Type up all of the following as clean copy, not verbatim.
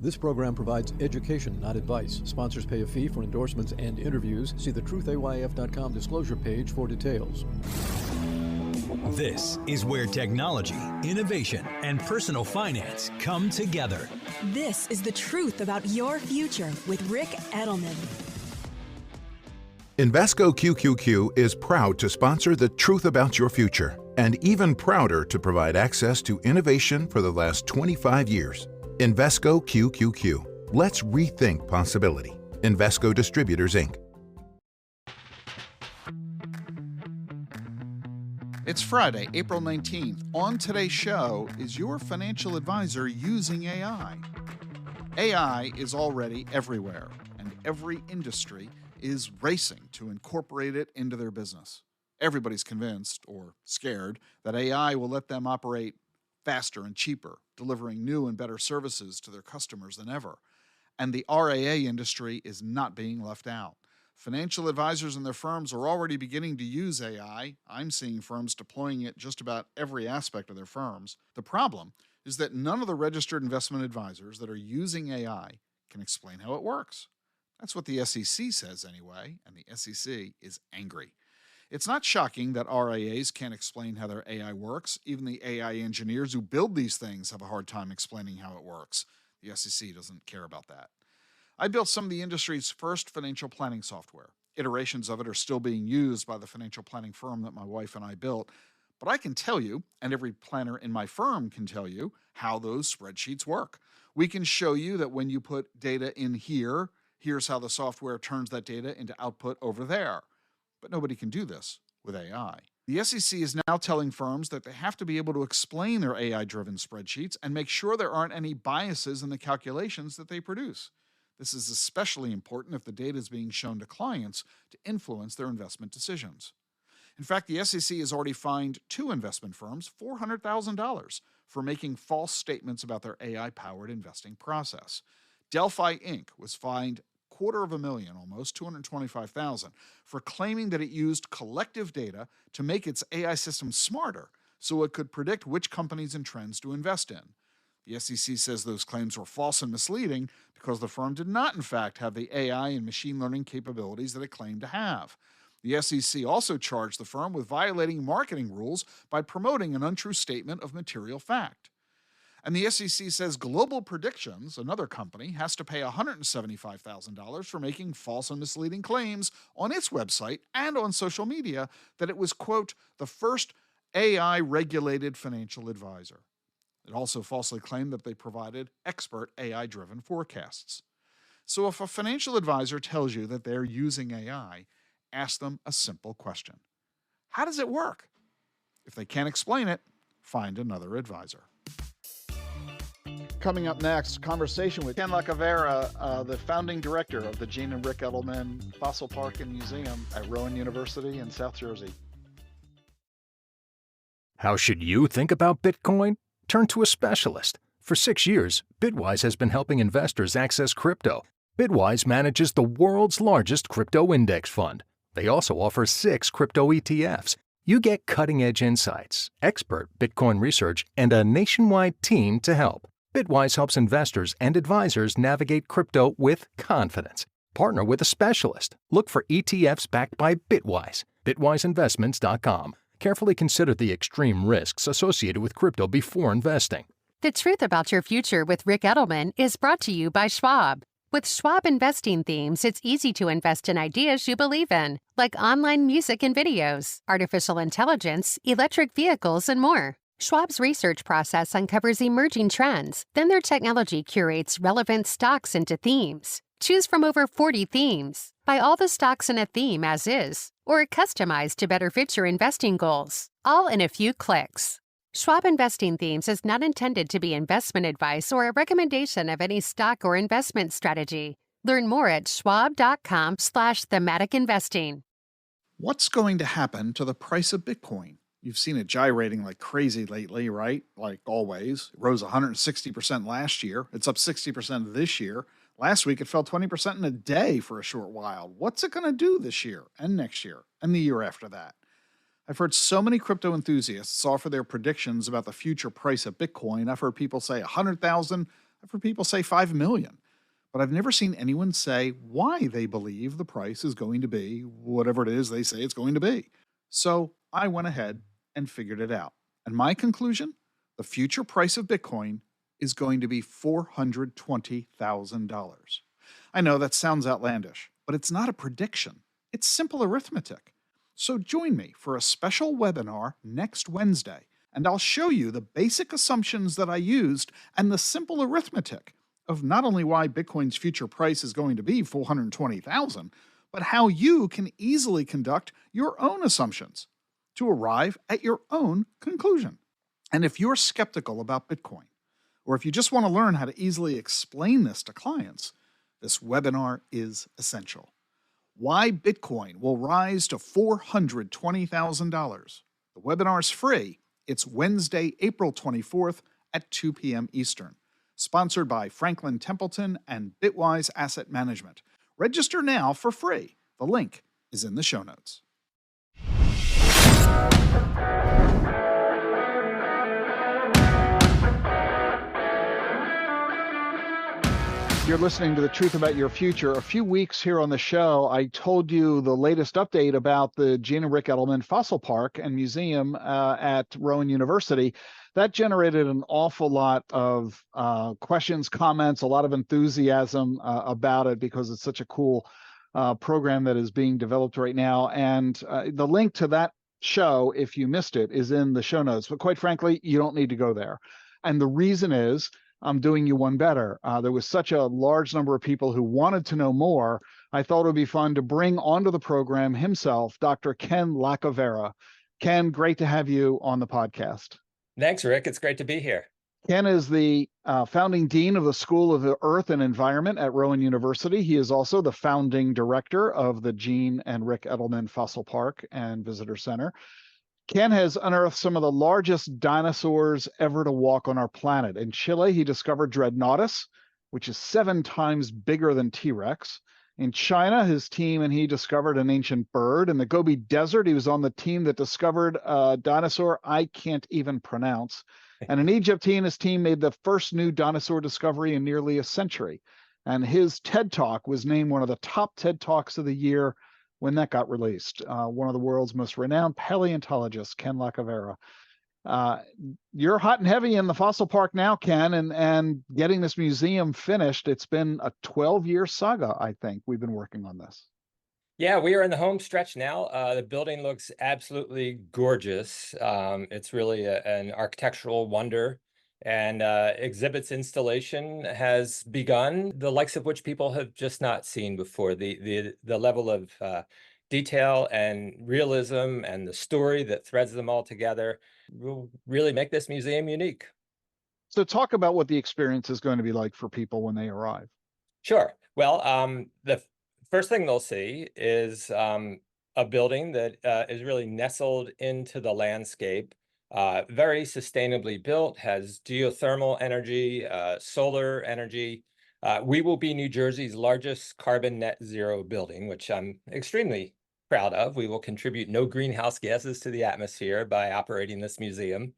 This program provides education, not advice. Sponsors pay a fee for endorsements and interviews. See the truthayf.com disclosure page for details. This is where technology, innovation, and personal finance come together. This is the truth about your future with Rick Edelman. Invesco QQQ is proud to sponsor The Truth About Your Future, and even prouder to provide access to innovation for the last 25 years. Invesco QQQ. Let's rethink possibility. Invesco Distributors, Inc. It's Friday, April 19th. On today's show, is your financial advisor using AI? AI is already everywhere, and every industry is racing to incorporate it into their business. Everybody's convinced, or scared, that AI will let them operate faster and cheaper, delivering new and better services to their customers than ever. And the RIA industry is not being left out. Financial advisors and their firms are already beginning to use AI. I'm seeing firms deploying it just about every aspect of their firms. The problem is that none of the registered investment advisors that are using AI can explain how it works. That's what the SEC says anyway, and the SEC is angry. It's not shocking that RIAs can't explain how their AI works. Even the AI engineers who build these things have a hard time explaining how it works. The SEC doesn't care about that. I built some of the industry's first financial planning software. Iterations of it are still being used by the financial planning firm that my wife and I built. But I can tell you, and every planner in my firm can tell you, how those spreadsheets work. We can show you that when you put data in here, here's how the software turns that data into output over there. But nobody can do this with AI. The SEC is now telling firms that they have to be able to explain their AI-driven spreadsheets and make sure there aren't any biases in the calculations that they produce. This is especially important if the data is being shown to clients to influence their investment decisions. In fact, the SEC has already fined 2 investment firms $400,000 for making false statements about their AI-powered investing process. Delphi Inc. was fined $250,000, almost $225,000, for claiming that it used collective data to make its AI system smarter so it could predict which companies and trends to invest in. The SEC says those claims were false and misleading because the firm did not, in fact, have the AI and machine learning capabilities that it claimed to have. The SEC also charged the firm with violating marketing rules by promoting an untrue statement of material fact. And the SEC says Global Predictions, another company, has to pay $175,000 for making false and misleading claims on its website and on social media that it was, quote, the first AI-regulated financial advisor. It also falsely claimed that they provided expert AI-driven forecasts. So if a financial advisor tells you that they're using AI, ask them a simple question. How does it work? If they can't explain it, find another advisor. Coming up next, conversation with Ken Lacovara, the founding director of the Gene and Rick Edelman Fossil Park and Museum at Rowan University in South Jersey. How should you think about Bitcoin? Turn to a specialist. For 6 years, Bitwise has been helping investors access crypto. Bitwise manages the world's largest crypto index fund. They also offer 6 crypto ETFs. You get cutting-edge insights, expert Bitcoin research, and a nationwide team to help. Bitwise helps investors and advisors navigate crypto with confidence. Partner with a specialist. Look for ETFs backed by Bitwise. BitwiseInvestments.com. Carefully consider the extreme risks associated with crypto before investing. The Truth About Your Future with Rick Edelman is brought to you by Schwab. With Schwab investing themes, it's easy to invest in ideas you believe in, like online music and videos, artificial intelligence, electric vehicles, and more. Schwab's research process uncovers emerging trends. Then their technology curates relevant stocks into themes. Choose from over 40 themes. Buy all the stocks in a theme as is, or customized to better fit your investing goals, all in a few clicks. Schwab Investing Themes is not intended to be investment advice or a recommendation of any stock or investment strategy. Learn more at schwab.com/thematic investing. What's going to happen to the price of Bitcoin? You've seen it gyrating like crazy lately, right? Like always. It rose 160% last year. It's up 60% this year. Last week, it fell 20% in a day for a short while. What's it going to do this year and next year and the year after that? I've heard so many crypto enthusiasts offer their predictions about the future price of Bitcoin. I've heard people say 100,000. I've heard people say 5 million, but I've never seen anyone say why they believe the price is going to be whatever it is they say it's going to be. So I went ahead and figured it out. And my conclusion, the future price of Bitcoin is going to be $420,000. I know that sounds outlandish, but it's not a prediction. It's simple arithmetic. So join me for a special webinar next Wednesday, and I'll show you the basic assumptions that I used and the simple arithmetic of not only why Bitcoin's future price is going to be 420,000, but how you can easily conduct your own assumptions to arrive at your own conclusion. And if you're skeptical about Bitcoin, or if you just want to learn how to easily explain this to clients, this webinar is essential. Why Bitcoin will rise to $420,000. The webinar is free. It's Wednesday, April 24th at 2 p.m. Eastern. Sponsored by Franklin Templeton and Bitwise Asset Management. Register now for free. The link is in the show notes. You're listening to The Truth About Your Future. A few weeks here on the show, I told you the latest update about the Gene and Rick Edelman Fossil Park and Museum at Rowan University. That generated an awful lot of questions, comments, a lot of enthusiasm about it because it's such a cool program that is being developed right now. And the link to that show, if you missed it, is in the show notes. But quite frankly, you don't need to go there. And the reason is, I'm doing you one better. There was such a large number of people who wanted to know more. I thought it would be fun to bring onto the program himself, Dr. Ken Lacovara. Ken, great to have you on the podcast. Thanks, Rick. It's great to be here. Ken is the founding dean of the School of Earth and Environment at Rowan University. He is also the founding director of the Gene and Rick Edelman Fossil Park and Visitor Center. Ken has unearthed some of the largest dinosaurs ever to walk on our planet. In Chile, he discovered Dreadnoughtus, which is 7 times bigger than T-Rex. In China, his team and he discovered an ancient bird. In the Gobi Desert, he was on the team that discovered a dinosaur I can't even pronounce. And in Egypt, he and his team made the first new dinosaur discovery in nearly a century. And his TED Talk was named one of the top TED Talks of the year when that got released. One of the world's most renowned paleontologists, Ken Lacovara. You're hot and heavy in the fossil park now, Ken, and getting this museum finished. It's been a 12-year saga, I think. We've been working on this. Yeah, we are in the home stretch now. The building looks absolutely gorgeous. It's really an architectural wonder, and exhibits installation has begun, the likes of which people have just not seen before. The level of detail and realism and the story that threads them all together will really make this museum unique. So talk about what the experience is going to be like for people when they arrive. Sure. Well, the first thing they'll see is a building that is really nestled into the landscape. Very sustainably built, has geothermal energy, solar energy. We will be New Jersey's largest carbon net zero building, which I'm extremely proud of. We will contribute no greenhouse gases to the atmosphere by operating this museum.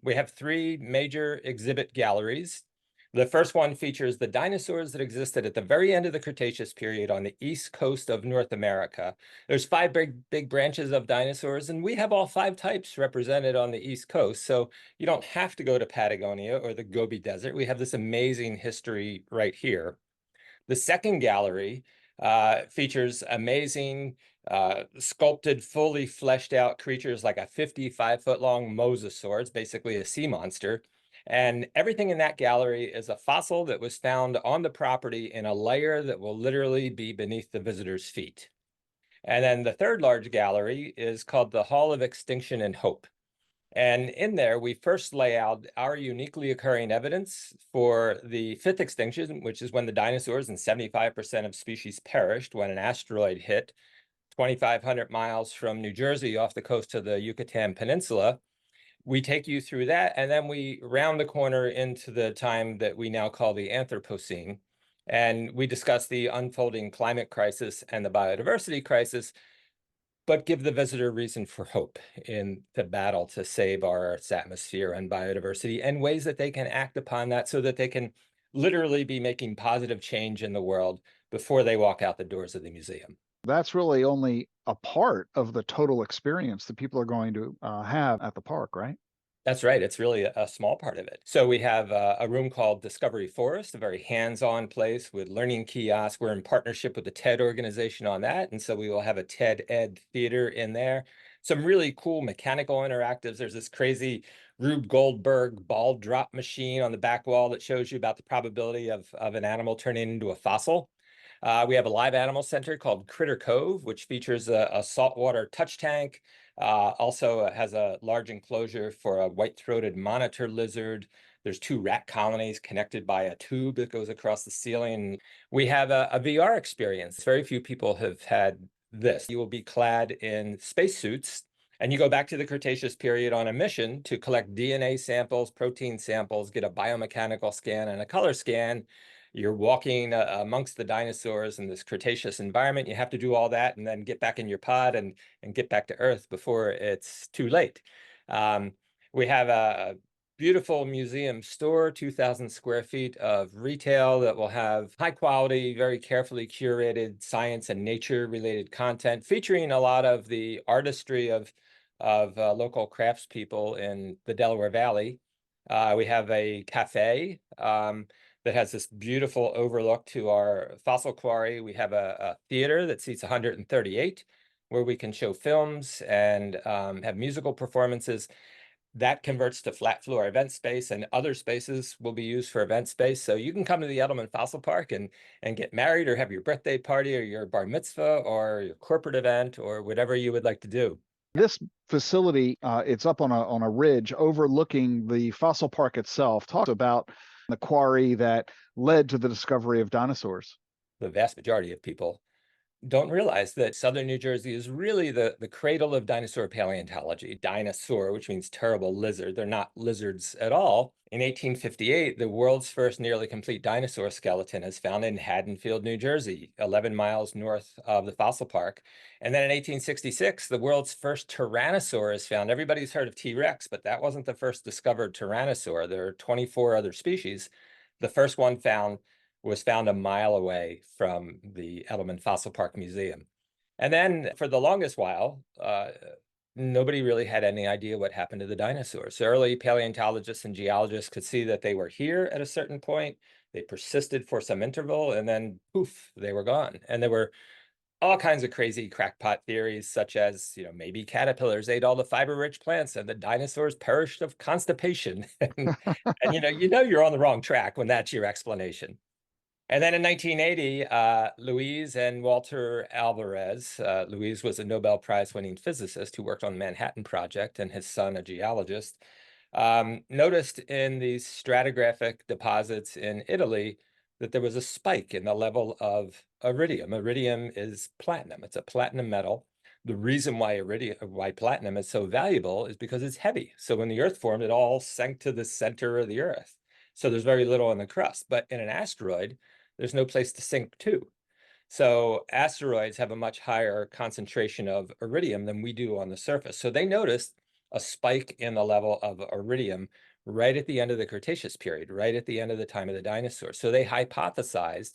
We have 3 major exhibit galleries. The first one features the dinosaurs that existed at the very end of the Cretaceous period on the east coast of North America. There's 5 big branches of dinosaurs, and we have all 5 types represented on the east coast. So you don't have to go to Patagonia or the Gobi Desert. We have this amazing history right here. The second gallery features amazing sculpted, fully fleshed out creatures like a 55-foot-long mosasaur. It's basically a sea monster. And everything in that gallery is a fossil that was found on the property in a layer that will literally be beneath the visitor's feet. And then the third large gallery is called the Hall of Extinction and Hope. And in there, we first lay out our uniquely occurring evidence for the 5th extinction, which is when the dinosaurs and 75% of species perished when an asteroid hit 2,500 miles from New Jersey off the coast of the Yucatan Peninsula. We take you through that, and then we round the corner into the time that we now call the Anthropocene. And we discuss the unfolding climate crisis and the biodiversity crisis. but give the visitor reason for hope in the battle to save our Earth's atmosphere and biodiversity, and ways that they can act upon that so that they can literally be making positive change in the world before they walk out the doors of the museum. That's really only a part of the total experience that people are going to have at the park, right? That's right. It's really a small part of it. So we have a room called Discovery Forest, a very hands-on place with learning kiosks. We're in partnership with the TED organization on that. And so we will have a TED Ed theater in there. Some really cool mechanical interactives. There's this crazy Rube Goldberg ball drop machine on the back wall that shows you about the probability of an animal turning into a fossil. We have a live animal center called Critter Cove, which features a saltwater touch tank. Also has a large enclosure for a white-throated monitor lizard. There's 2 rat colonies connected by a tube that goes across the ceiling. We have a VR experience. Very few people have had this. You will be clad in spacesuits, and you go back to the Cretaceous period on a mission to collect DNA samples, protein samples, get a biomechanical scan and a color scan. You're walking amongst the dinosaurs in this Cretaceous environment. You have to do all that and then get back in your pod and get back to Earth before it's too late. We have a beautiful museum store, 2,000 square feet of retail that will have high quality, very carefully curated science and nature related content, featuring a lot of the artistry of local craftspeople in the Delaware Valley. We have a cafe that has this beautiful overlook to our fossil quarry. We have a theater that seats 138, where we can show films and have musical performances. That converts to flat floor event space, and other spaces will be used for event space. So you can come to the Edelman Fossil Park and get married, or have your birthday party, or your bar mitzvah, or your corporate event, or whatever you would like to do. This facility, it's up on a ridge overlooking the fossil park itself. Talk about the quarry that led to the discovery of dinosaurs. The vast majority of people don't realize that southern New Jersey is really the cradle of dinosaur paleontology. Dinosaur, which means terrible lizard. They're not lizards at all. In 1858, the world's first nearly complete dinosaur skeleton is found in Haddonfield, New Jersey, 11 miles north of the fossil park. And then in 1866, the world's first tyrannosaur is found. Everybody's heard of T-Rex, but that wasn't the first discovered tyrannosaur. There are 24 other species. The first one was found a mile away from the Edelman Fossil Park Museum. And then for the longest while, nobody really had any idea what happened to the dinosaurs. So early paleontologists and geologists could see that they were here at a certain point. They persisted for some interval, and then poof, they were gone. And there were all kinds of crazy crackpot theories, such as, maybe caterpillars ate all the fiber-rich plants and the dinosaurs perished of constipation. and you're on the wrong track when that's your explanation. And then in 1980, Luis and Walter Alvarez, Luis was a Nobel Prize-winning physicist who worked on the Manhattan Project, and his son, a geologist, noticed in these stratigraphic deposits in Italy that there was a spike in the level of iridium. Iridium is platinum. It's a platinum metal. The reason why platinum is so valuable is because it's heavy. So when the Earth formed, it all sank to the center of the Earth. So there's very little in the crust. But in an asteroid, there's no place to sink to. So asteroids have a much higher concentration of iridium than we do on the surface. So they noticed a spike in the level of iridium right at the end of the Cretaceous period, right at the end of the time of the dinosaurs. So they hypothesized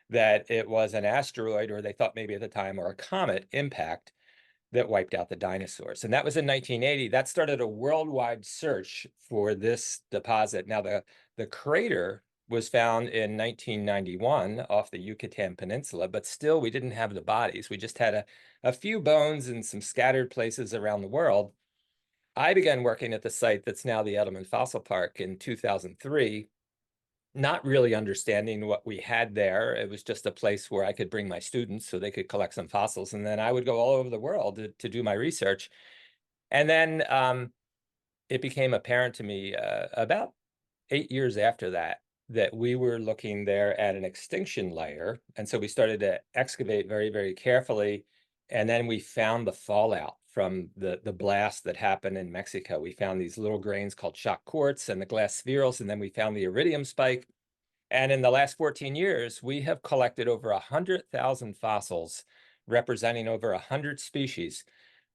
that it was an asteroid, or they thought maybe at the time, or a comet impact that wiped out the dinosaurs. And that was in 1980. That started a worldwide search for this deposit. Now, the crater was found in 1991 off the Yucatan Peninsula, but still we didn't have the bodies. We just had a few bones in some scattered places around the world. I began working at the site that's now the Edelman Fossil Park in 2003, not really understanding what we had there. It was just a place where I could bring my students so they could collect some fossils, and then I would go all over the world to do my research. And then it became apparent to me about 8 years after that we were looking there at an extinction layer. And so we started to excavate very, very carefully. And then we found the fallout from the blast that happened in Mexico. We found these little grains called shock quartz and the glass spherules, and then we found the iridium spike. And in the last 14 years, we have collected over 100,000 fossils representing over 100 species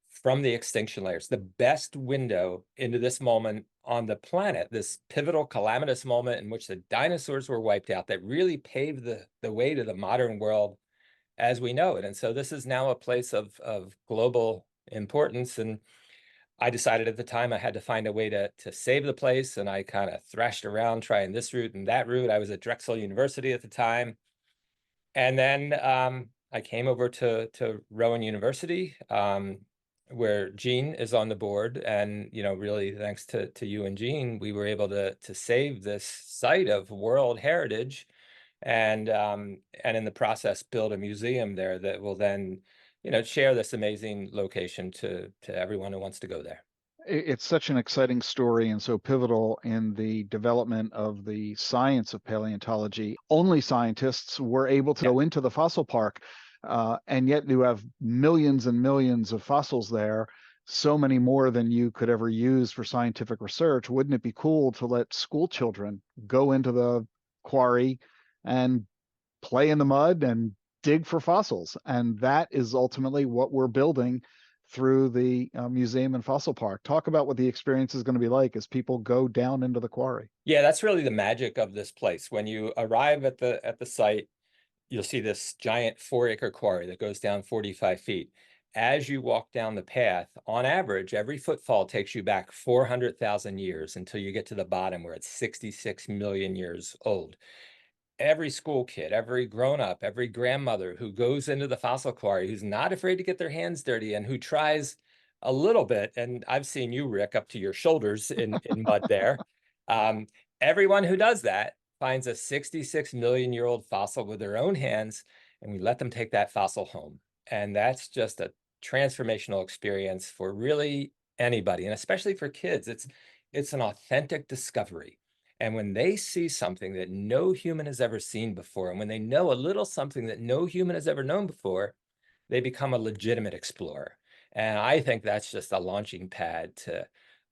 from the extinction layers, the best window into this moment on the planet, this pivotal calamitous moment in which the dinosaurs were wiped out that really paved the way to the modern world as we know it. And so this is now a place of global importance. And I decided at the time I had to find a way to save the place. And I kind of thrashed around trying this route and that route. I was at Drexel University at the time. And then I came over to Rowan University, where Gene is on the board. And, really thanks to you and Gene, we were able to save this site of World Heritage and in the process build a museum there that will then share this amazing location to everyone who wants to go there. It's such an exciting story and so pivotal in the development of the science of paleontology. Only scientists were able to go into the fossil park, and yet you have millions and millions of fossils there, so many more than you could ever use for scientific research. Wouldn't it be cool to let school children go into the quarry and play in the mud and dig for fossils? And that is ultimately what we're building through the museum and fossil park. Talk about what the experience is going to be like as people go down into the quarry. Yeah, that's really the magic of this place. When you arrive at the site, you'll see this giant 4-acre quarry that goes down 45 feet. As you walk down the path, on average, every footfall takes you back 400,000 years until you get to the bottom where it's 66 million years old. Every school kid, every grown-up, every grandmother who goes into the fossil quarry, who's not afraid to get their hands dirty and who tries a little bit, and I've seen you, Rick, up to your shoulders in mud there. Everyone who does that finds a 66 million year old fossil with their own hands, and we let them take that fossil home. And that's just a transformational experience for really anybody, and especially for kids. It's an authentic discovery. And when they see something that no human has ever seen before, and when they know a little something that no human has ever known before, they become a legitimate explorer. And I think that's just a launching pad to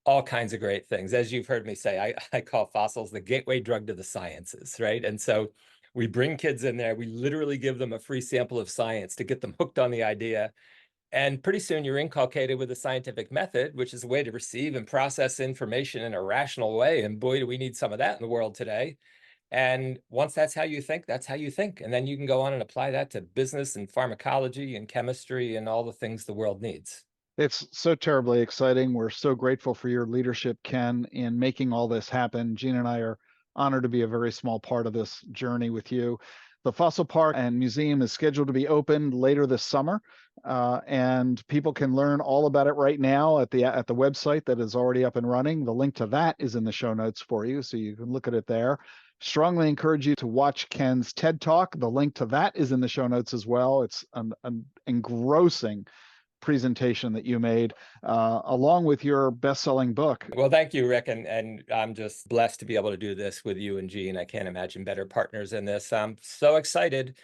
all kinds of great things. As you've heard me say, I call fossils the gateway drug to the sciences, right? And so we bring kids in there, we literally give them a free sample of science to get them hooked on the idea. And pretty soon you're inculcated with the scientific method, which is a way to receive and process information in a rational way. And boy, do we need some of that in the world today. And once that's how you think, that's how you think. And then you can go on and apply that to business and pharmacology and chemistry and all the things the world needs. It's so terribly exciting. We're so grateful for your leadership, Ken, in making all this happen. Gene and I are honored to be a very small part of this journey with you. The Fossil Park and Museum is scheduled to be opened later this summer, and people can learn all about it right now at the website that is already up and running. The link to that is in the show notes for you, so you can look at it there. Strongly encourage you to watch Ken's TED Talk. The link to that is in the show notes as well. It's an engrossing presentation that you made, along with your best-selling book. Well, thank you, Rick, and I'm just blessed to be able to do this with you and Gene. I can't imagine better partners in this. I'm so excited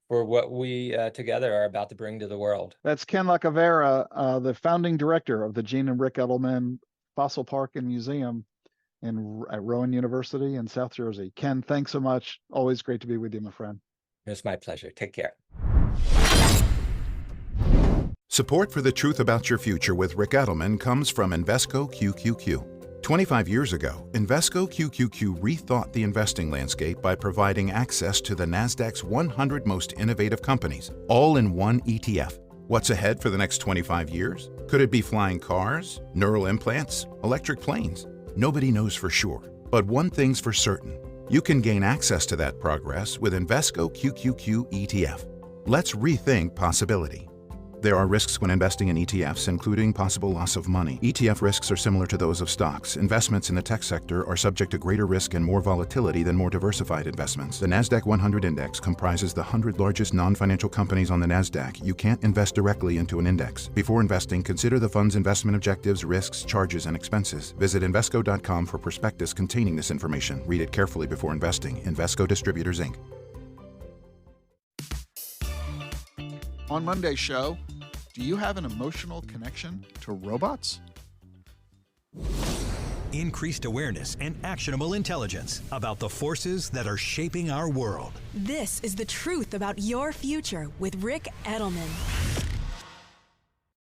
for what we together are about to bring to the world. That's Ken Lacovara, the founding director of the Gene and Rick Edelman Fossil Park and Museum at Rowan University in South Jersey. Ken, thanks so much. Always great to be with you, my friend. It's my pleasure. Take care. Support for The Truth About Your Future with Rick Edelman comes from Invesco QQQ. 25 years ago, Invesco QQQ rethought the investing landscape by providing access to the Nasdaq's 100 most innovative companies, all in one ETF. What's ahead for the next 25 years? Could it be flying cars, neural implants, electric planes? Nobody knows for sure. But one thing's for certain. You can gain access to that progress with Invesco QQQ ETF. Let's rethink possibility. There are risks when investing in ETFs, including possible loss of money. ETF risks are similar to those of stocks. Investments in the tech sector are subject to greater risk and more volatility than more diversified investments. The Nasdaq 100 Index comprises the 100 largest non-financial companies on the Nasdaq. You can't invest directly into an index. Before investing, consider the fund's investment objectives, risks, charges, and expenses. Visit Invesco.com for prospectus containing this information. Read it carefully before investing. Invesco Distributors, Inc. On Monday's show, do you have an emotional connection to robots? increased awareness, and actionable intelligence about the forces that are shaping our world. This is The Truth About Your Future with Rick Edelman.